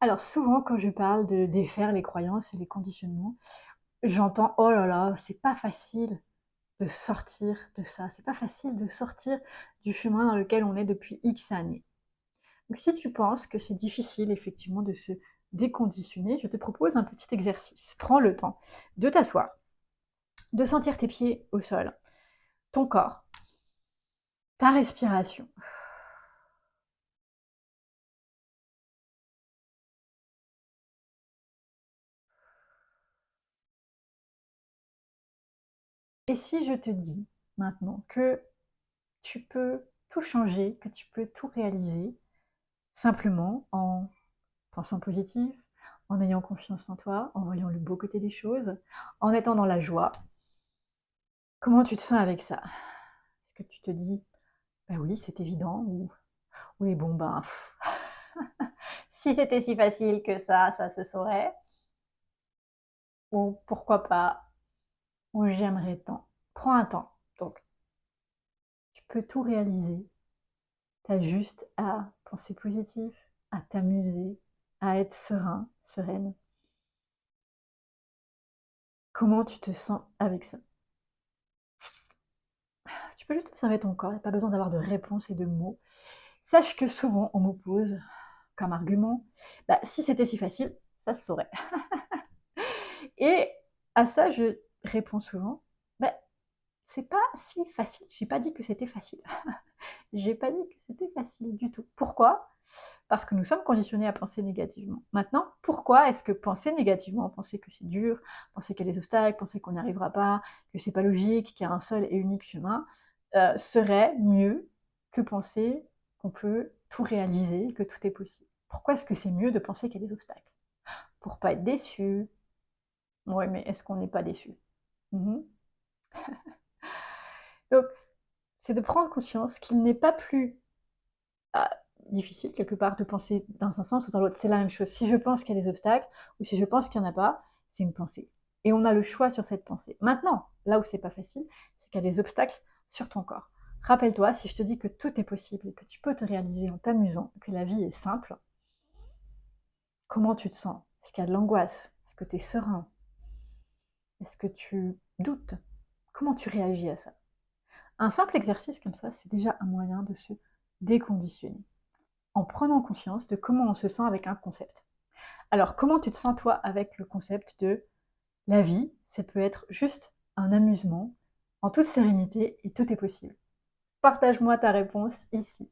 Alors souvent quand je parle de défaire les croyances et les conditionnements, j'entends: «Oh là là, c'est pas facile de sortir de ça, c'est pas facile de sortir du chemin dans lequel on est depuis X années». Donc si tu penses que c'est difficile effectivement de se déconditionner, je te propose un petit exercice. Prends le temps de t'asseoir, de sentir tes pieds au sol, ton corps, ta respiration. Et si je te dis maintenant que tu peux tout changer, que tu peux tout réaliser, simplement en pensant positif, en ayant confiance en toi, en voyant le beau côté des choses, en étant dans la joie. Comment tu te sens avec ça? Est-ce que tu te dis: «Bah oui, c'est évident» ou «Oui, bon ben, si c'était si facile que ça se saurait» ou «Pourquoi pas» ou «J'aimerais tant». Prends un temps. Donc tu peux tout réaliser. Tu as juste à penser positif, à t'amuser, à être serein, sereine. Comment tu te sens avec ça? Tu peux juste observer ton corps, il n'y a pas besoin d'avoir de réponse et de mots. Sache que souvent, on m'oppose comme argument: «Bah, si c'était si facile, ça se saurait» et à ça, je réponds souvent: «Bah, c'est pas si facile, j'ai pas dit que c'était facile. J'ai pas dit que c'était facile du tout». Pourquoi? Parce que nous sommes conditionnés à penser négativement. Maintenant, pourquoi est-ce que penser négativement, penser que c'est dur, penser qu'il y a des obstacles, penser qu'on n'y arrivera pas, que c'est pas logique, qu'il y a un seul et unique chemin, serait mieux que penser qu'on peut tout réaliser, que tout est possible? Pourquoi est-ce que c'est mieux de penser qu'il y a des obstacles? Pour pas être déçu. Ouais, mais est-ce qu'on n'est pas déçu? Mmh. Donc, c'est de prendre conscience qu'il n'est pas plus, ah, difficile quelque part de penser dans un sens ou dans l'autre. C'est la même chose. Si je pense qu'il y a des obstacles ou si je pense qu'il n'y en a pas, c'est une pensée. Et on a le choix sur cette pensée. Maintenant, là où c'est pas facile, c'est qu'il y a des obstacles sur ton corps. Rappelle-toi, si je te dis que tout est possible et que tu peux te réaliser en t'amusant, que la vie est simple, comment tu te sens? Est-ce qu'il y a de l'angoisse? Est-ce que tu es serein? Est-ce que tu doutes? Comment tu réagis à ça? Un simple exercice comme ça, c'est déjà un moyen de se déconditionner, en prenant conscience de comment on se sent avec un concept. Alors, comment tu te sens toi avec le concept de la vie, ça peut être juste un amusement, en toute sérénité et tout est possible? Partage-moi ta réponse ici.